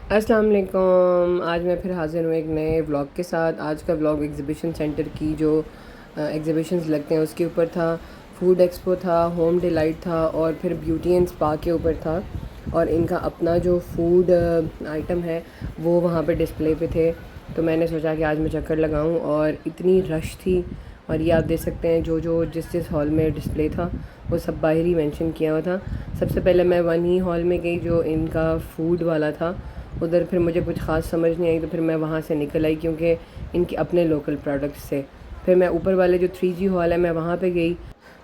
अस्सलाम वालेकुम। आज मैं फिर हाज़िर हूँ एक नए व्लॉग के साथ। आज का व्लॉग एग्ज़िबिशन सेंटर की जो एग्ज़िबिशंस लगते हैं उसके ऊपर था। फूड एक्सपो था, होम डिलाइट था और फिर ब्यूटी एंड स्पा के ऊपर था। और इनका अपना जो फूड आइटम है वो वहाँ पे डिस्प्ले पे थे। तो मैंने सोचा कि आज मैं चक्कर लगाऊँ और इतनी रश थी। और ये आप देख सकते हैं जो जो जिस जिस हॉल में डिस्प्ले था वो सब बाहर ही मेंशन किया हुआ था। सबसे पहले मैं वन ही हॉल में गई जो इनका फूड वाला था। उधर फिर मुझे कुछ ख़ास समझ नहीं आई तो फिर मैं वहाँ से निकल आई क्योंकि इनके अपने लोकल प्रोडक्ट्स थे। फिर मैं ऊपर वाले जो 3G हॉल है मैं वहाँ पे गई।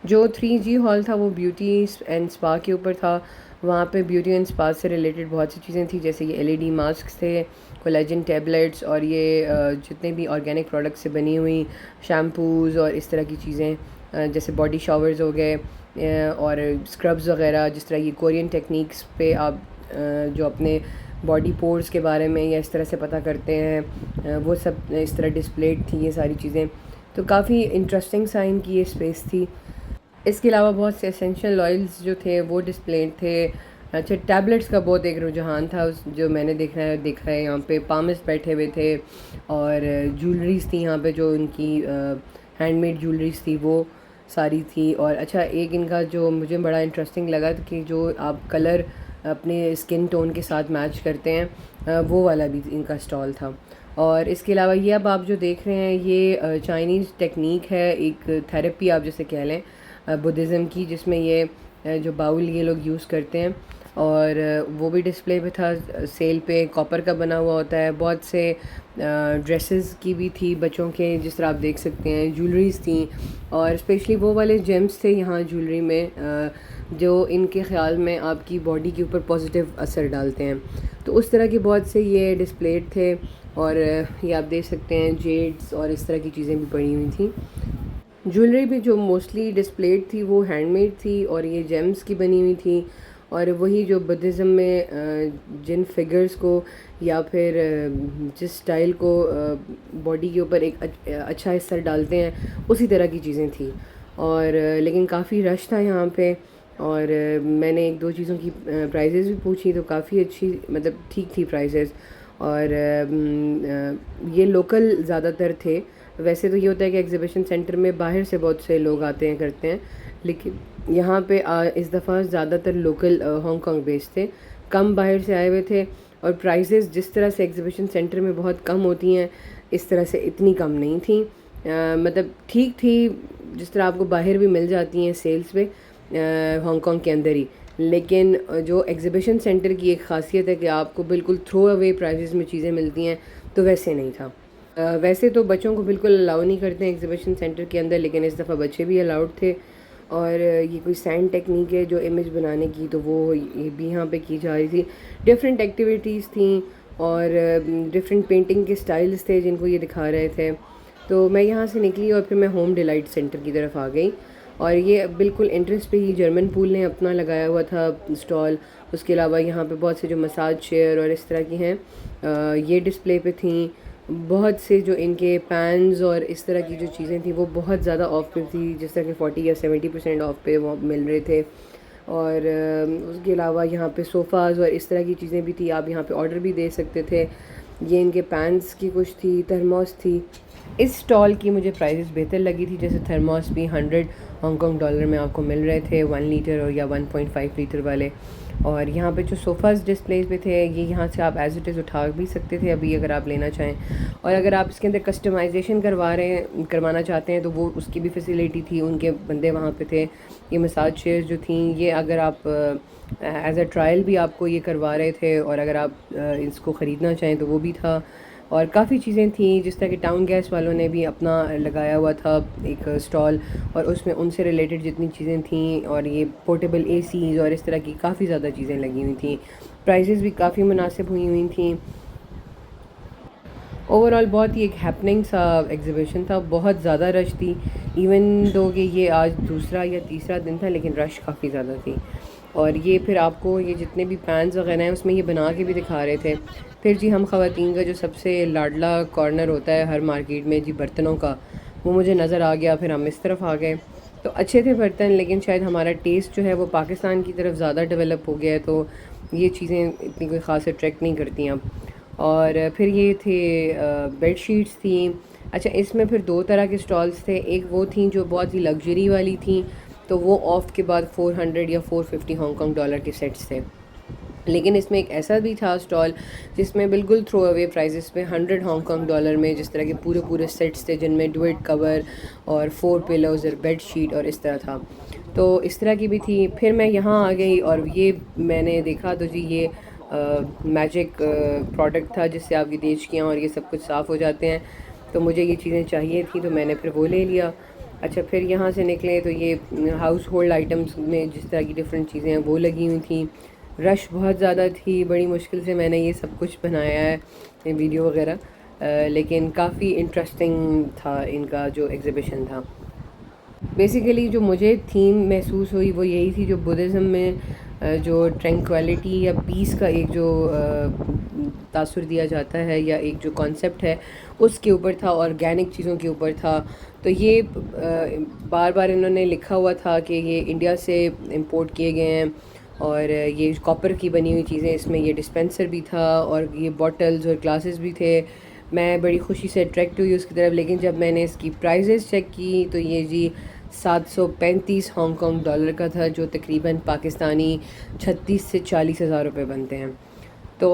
जो 3G हॉल था वो ब्यूटी एंड स्पा के ऊपर था। वहाँ पे ब्यूटी एंड स्पा से रिलेटेड बहुत सी चीज़ें थी, जैसे ये LED मास्क थे, कोलेजन टैबलेट्स और ये जितने भी ऑर्गेनिक प्रोडक्ट्स से बनी हुई शैम्पूज़ और इस तरह की चीज़ें, जैसे बॉडी शावर्स हो गए और स्क्रब्स वगैरह। जिस तरह ये कोरियन टेक्निक्स पे आप जो अपने बॉडी पोर्स के बारे में या इस तरह से पता करते हैं, वो सब इस तरह डिस्प्लेड थी ये सारी चीज़ें। तो काफ़ी इंटरेस्टिंग सा इनकी ये स्पेस थी। इसके अलावा बहुत से एसेंशियल ऑयल्स जो थे वो डिस्प्लेड थे। अच्छा, टैबलेट्स का बहुत एक रुझान था उस जो मैंने देखा है यहाँ पे पामिस्ट बैठे हुए थे और ज्वेलरीज थी यहाँ पे, जो उनकी हैंडमेड ज्वेलरीज थी वो सारी थी। और अच्छा, एक इनका जो मुझे बड़ा इंटरेस्टिंग लगा था कि जो आप कलर अपने स्किन टोन के साथ मैच करते हैं, वो वाला भी इनका स्टॉल था। और इसके अलावा ये अब आप जो देख रहे हैं ये चाइनीज़ टेक्निक है, एक थेरेपी आप जैसे कह लें बुद्धिज़्म की, जिसमें ये जो बाउल ये लोग यूज़ करते हैं। और वो भी डिस्प्ले पे था सेल पे। कॉपर का बना हुआ होता है। बहुत से ड्रेसेस की भी थी बच्चों के, जिस तरह आप देख सकते हैं ज्वेलरीज थी। और स्पेशली वो वाले जेम्स थे यहाँ ज्वेलरी में जो इनके ख़्याल में आपकी बॉडी के ऊपर पॉजिटिव असर डालते हैं। तो उस तरह के बहुत से ये डिस्प्लेड थे। और ये आप देख सकते हैं जेड्स और इस तरह की चीज़ें भी पड़ी हुई थी। ज्वेलरी भी जो मोस्टली डिस्प्लेड थी वो हैंडमेड थी और ये जेम्स की बनी हुई थी। और वही जो बुद्धिज़्म में जिन फिगर्स को या फिर जिस स्टाइल को बॉडी के ऊपर एक अच्छा असर डालते हैं, उसी तरह की चीज़ें थी। और लेकिन काफ़ी रश था यहाँ पे। और मैंने एक दो चीज़ों की प्राइजेज़ भी पूछी तो काफ़ी अच्छी, मतलब ठीक थी प्राइजेज़। और ये लोकल ज़्यादातर थे। वैसे तो ये होता है कि एग्ज़िबिशन सेंटर में बाहर से बहुत से लोग आते हैं करते हैं, लेकिन यहाँ पे इस दफ़ा ज़्यादातर लोकल हांगकांग बेस्ड थे, कम बाहर से आए हुए थे। और प्राइसेस जिस तरह से एग्ज़िबिशन सेंटर में बहुत कम होती हैं, इस तरह से इतनी कम नहीं थी। मतलब ठीक थी, जिस तरह आपको बाहर भी मिल जाती हैं सेल्स पे हांगकांग के अंदर ही। लेकिन जो एग्ज़िबिशन सेंटर की एक ख़ासियत है कि आपको बिल्कुल थ्रो अवे प्राइसेस में चीज़ें मिलती हैं, तो वैसे नहीं था। वैसे तो बच्चों को बिल्कुल अलाउ नहीं करते हैं एग्ज़िबिशन सेंटर के अंदर, लेकिन इस दफ़ा बच्चे भी अलाउड थे। और ये कोई सैंड टेक्निक है जो इमेज बनाने की, तो वो ये भी यहाँ पे की जा रही थी। डिफरेंट एक्टिविटीज़ थी और डिफरेंट पेंटिंग के स्टाइल्स थे जिनको ये दिखा रहे थे। तो मैं यहाँ से निकली और फिर मैं होम डिलाइट सेंटर की तरफ आ गई। और ये बिल्कुल एंट्रेंस पे ही जर्मन पूल ने अपना लगाया हुआ था स्टॉल। उसके अलावा यहाँ पे बहुत से जो मसाज चेयर और इस तरह की हैं ये डिस्प्ले पे थी। बहुत से जो इनके पैन्स और इस तरह की जो चीज़ें थी वो बहुत ज़्यादा ऑफ पे थी, जिस तरह कि 40 या 70% ऑफ पे वो मिल रहे थे। और उसके अलावा यहाँ पे सोफ़ाज़ और इस तरह की चीज़ें भी थी, आप यहाँ पे ऑर्डर भी दे सकते थे। ये इनके पैन्स की कुछ थी, थर्मोस थी। इस स्टॉल की मुझे प्राइसेस बेहतर लगी थी, जैसे थर्मोस भी 100 हांगकांग डॉलर में आपको मिल रहे थे, 1 लीटर और या 1.5 लीटर वाले। और यहाँ पे जो सोफ़ाज़ डिस्प्लेज पे थे, ये यहाँ से आप एज़ इट इज़ उठा भी सकते थे अभी अगर आप लेना चाहें। और अगर आप इसके अंदर कस्टमाइजेशन करवाना चाहते हैं तो वो उसकी भी फैसिलिटी थी, उनके बंदे वहाँ पे थे। ये मसाज चेयर्स जो थी, ये अगर आप एज़ अ ट्रायल भी आपको ये करवा रहे थे, और अगर आप इसको ख़रीदना चाहें तो वो भी था। और काफ़ी चीज़ें थी, जिस तरह कि टाउन गैस वालों ने भी अपना लगाया हुआ था एक स्टॉल, और उसमें उनसे रिलेटेड जितनी चीज़ें थी, और ये पोर्टेबल एसीज़ और इस तरह की काफ़ी ज़्यादा चीज़ें लगी हुई थी। प्राइसेस भी काफ़ी मुनासिब हुई थी। ओवरऑल बहुत ही एक हैपनिंग सा एग्ज़िबिशन था, बहुत ज़्यादा रश थी। इवन दो कि ये आज दूसरा या तीसरा दिन था, लेकिन रश काफ़ी ज़्यादा थी। और ये फिर आपको ये जितने भी पैन्स वगैरह हैं उसमें ये बना के भी दिखा रहे थे। फिर जी हम ख़वातीन का जो सबसे लाडला कॉर्नर होता है हर मार्केट में जी, बर्तनों का, वो मुझे नज़र आ गया। फिर हम इस तरफ आ गए तो अच्छे थे बर्तन, लेकिन शायद हमारा टेस्ट जो है वो पाकिस्तान की तरफ ज़्यादा डेवलप हो गया है, तो ये चीज़ें इतनी कोई ख़ास अट्रैक्ट नहीं करती अब। और फिर ये थे बेड शीट्स थी। अच्छा, इसमें फिर दो तरह के स्टॉल्स थे। एक वो थी जो बहुत ही लग्जरी वाली थी, तो वो ऑफ के बाद 400 या 450 हांगकॉन्ग डॉलर के सेट्स थे। लेकिन इसमें एक ऐसा भी था स्टॉल जिसमें बिल्कुल थ्रो अवे प्राइजेस पे 100 हांगकॉन्ग डॉलर में जिस तरह के पूरे पूरे सेट्स थे, जिनमें डुएट कवर और 4 पिलोज़ और बेड शीट और इस तरह था। तो इस तरह की भी थी। फिर मैं यहाँ आ गई और ये मैंने देखा, तो जी ये मैजिक प्रोडक्ट था जिससे आपकी देचकियाँ और ये सब कुछ साफ़ हो जाते हैं। तो मुझे ये चीज़ें चाहिए थी, तो मैंने फिर वो ले लिया। अच्छा, फिर यहाँ से निकले तो ये हाउस होल्ड आइटम्स में जिस तरह की डिफरेंट चीज़ें हैं वो लगी हुई थी। रश बहुत ज़्यादा थी, बड़ी मुश्किल से मैंने ये सब कुछ बनाया है, ये वीडियो वगैरह, लेकिन काफ़ी इंटरेस्टिंग था इनका जो एग्ज़िबिशन था। बेसिकली जो मुझे थीम महसूस हुई वो यही थी, जो बुद्धिज़्म में जो ट्रैंक्विलिटी या पीस का एक जो तासुर दिया जाता है या एक जो कॉन्सेप्ट है उसके ऊपर था, ऑर्गेनिक चीज़ों के ऊपर था। तो ये बार बार इन्होंने लिखा हुआ था कि ये इंडिया से इंपोर्ट किए गए हैं, और ये कॉपर की बनी हुई चीज़ें, इसमें ये डिस्पेंसर भी था और ये बॉटल्स और ग्लासेस भी थे। मैं बड़ी खुशी से अट्रैक्ट हुई उसकी तरफ, लेकिन जब मैंने इसकी प्राइजेस चेक की तो ये जी 735 हांगकॉन्ग डॉलर का था, जो तकरीबन पाकिस्तानी 36 से 40 हज़ार रुपये बनते हैं। तो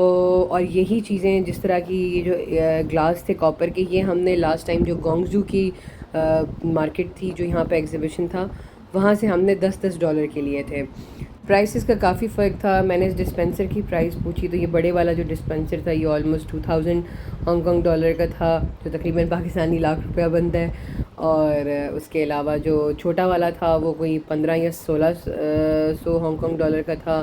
और यही चीज़ें जिस तरह की ये जो ग्लास थे कॉपर के, ये हमने लास्ट टाइम जो गोंगजू की मार्केट थी जो यहाँ पे एग्ज़िबिशन था, वहाँ से हमने 10-10 डॉलर के लिए थे। प्राइसेस का काफ़ी फ़र्क था। मैंने इस डिस्पेंसर की प्राइस पूछी तो ये बड़े वाला जो डिस्पेंसर था ये ऑलमोस्ट 2000 हांगकॉन्ग डॉलर का था, जो तकरीबन पाकिस्तानी लाख रुपया बनता है। और उसके अलावा जो छोटा वाला था वो कोई 15 या 1600 हांगकॉन्ग डॉलर का था।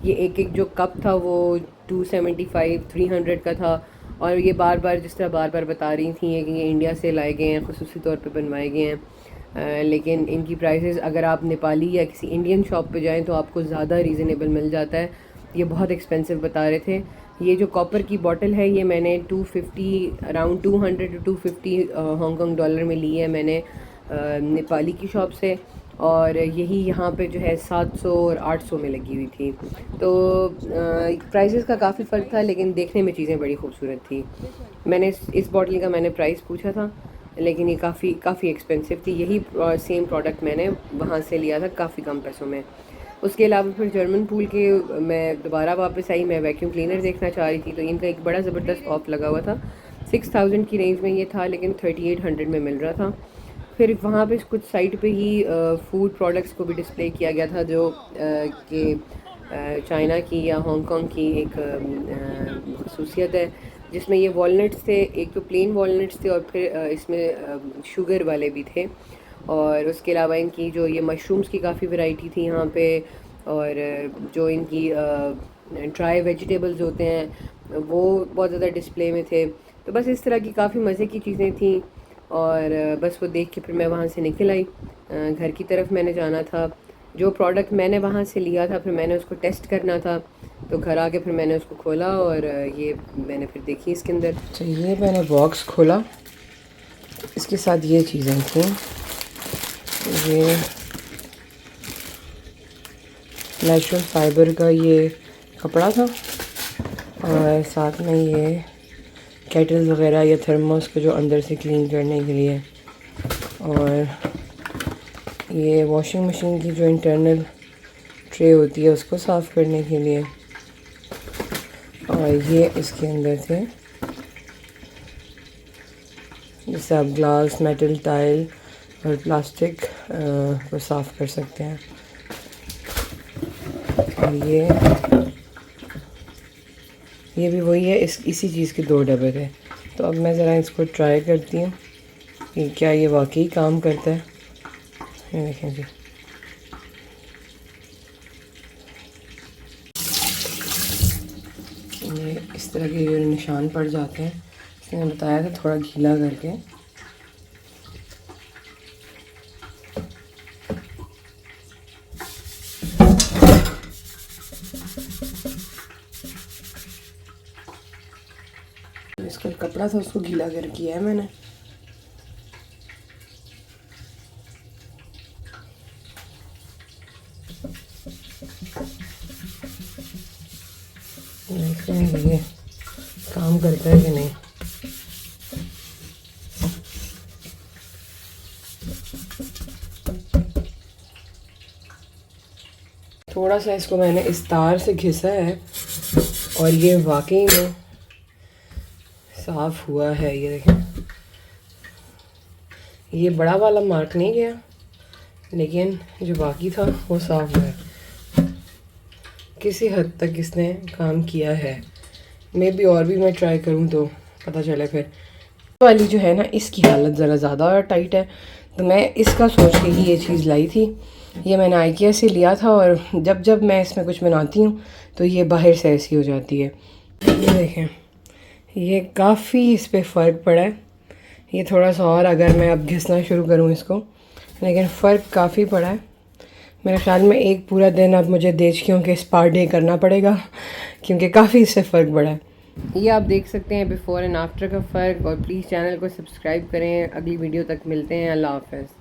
ये एक जो कप था वो 275-300 का था। और ये बार बार जिस तरह बार बार बता रही थी कि ये इंडिया से लाए गए हैं, ख़ुसूसी तौर पे बनवाए गए हैं, लेकिन इनकी प्राइसेस अगर आप नेपाली या किसी इंडियन शॉप पे जाएं तो आपको ज़्यादा रीज़नेबल मिल जाता है। ये बहुत एक्सपेंसिव बता रहे थे। ये जो कॉपर की बॉटल है ये मैंने 250 अराउंड 200 टू 250 हांगकॉन्ग डॉलर में ली है मैंने नेपाली की शॉप से, और यही यहाँ पे जो है 700 और 800 में लगी हुई थी। तो प्राइसेस का काफ़ी फ़र्क था, लेकिन देखने में चीज़ें बड़ी खूबसूरत थी। मैंने इस बॉटल का मैंने प्राइस पूछा था, लेकिन ये काफ़ी एक्सपेंसिव थी। यही सेम प्रोडक्ट मैंने वहाँ से लिया था काफ़ी कम पैसों में। उसके अलावा फिर जर्मन पूल के मैं दोबारा वापस आई, मैं वैक्यूम क्लीनर देखना चाह रही थी, तो इनका एक बड़ा ज़बरदस्त ऑफ लगा हुआ था। 6000 की रेंज में ये था, लेकिन 3800 में मिल रहा था। फिर वहाँ पे कुछ साइट पे ही फूड प्रोडक्ट्स को भी डिस्प्ले किया गया था, जो कि चाइना की या हांगकांग की एक खसूसियत है, जिसमें ये वॉलनट्स थे। एक तो प्लेन वॉलनट्स थे और फिर इसमें शुगर वाले भी थे। और उसके अलावा इनकी जो ये मशरूम्स की काफ़ी वैरायटी थी यहाँ पे, और जो इनकी ड्राई वेजिटेबल्स होते हैं वो बहुत ज़्यादा डिस्प्ले में थे। तो बस इस तरह की काफ़ी मज़े की चीज़ें थी, और बस वो देख के फिर मैं वहाँ से निकल आई। घर की तरफ मैंने जाना था। जो प्रोडक्ट मैंने वहाँ से लिया था फिर मैंने उसको टेस्ट करना था, तो घर आके फिर मैंने उसको खोला और ये मैंने फिर देखी इसके अंदर। अच्छा, ये मैंने बॉक्स खोला, इसके साथ ये चीज़ें थी। ये नेचुरल फाइबर का ये कपड़ा था, और साथ में ये केटल्स वगैरह या थर्मोस को जो अंदर से क्लीन करने के लिए, और ये वॉशिंग मशीन की जो इंटरनल ट्रे होती है उसको साफ़ करने के लिए, और ये इसके अंदर थे जिससे आप ग्लास, मेटल, टाइल और प्लास्टिक को साफ़ कर सकते हैं। और ये भी वही है, इसी चीज़ के 2 डब्बे थे। तो अब मैं ज़रा इसको ट्राई करती हूँ कि क्या ये वाकई काम करता है। ये देखें जी, ये इस तरह के ये निशान पड़ जाते हैं। इसने बताया था थोड़ा गीला करके। इसका कपड़ा था उसको गीला कर किया है मैंने। काम करता है कि नहीं। थोड़ा सा इसको मैंने इस तार से घिसा है और ये वाकई में साफ़ हुआ है। ये देखें, ये बड़ा वाला मार्क नहीं गया, लेकिन जो बाकी था वो साफ़ हुआ है। किसी हद तक इसने काम किया है। मे बी और भी मैं ट्राई करूँ तो पता चले। फिर वाली जो है ना, इसकी हालत ज़रा ज़्यादा टाइट है, तो मैं इसका सोच के ही ये चीज़ लाई थी। ये मैंने आइकिया से लिया था और जब जब मैं इसमें कुछ बनाती हूँ तो ये बाहर से ऐसी हो जाती है। ये देखें, ये काफ़ी इस पर फ़र्क पड़ा है। ये थोड़ा सा और अगर मैं अब घिसना शुरू करूँ इसको, लेकिन फ़र्क काफ़ी पड़ा है। मेरे ख्याल में एक पूरा दिन अब मुझे देचकियों के स्पा डे करना पड़ेगा, क्योंकि काफ़ी इससे फ़र्क पड़ा है। ये आप देख सकते हैं बिफ़ोर एंड आफ्टर का फ़र्क। और प्लीज़ चैनल को सब्सक्राइब करें। अगली वीडियो तक मिलते हैं। अल्लाह हाफ़िज़।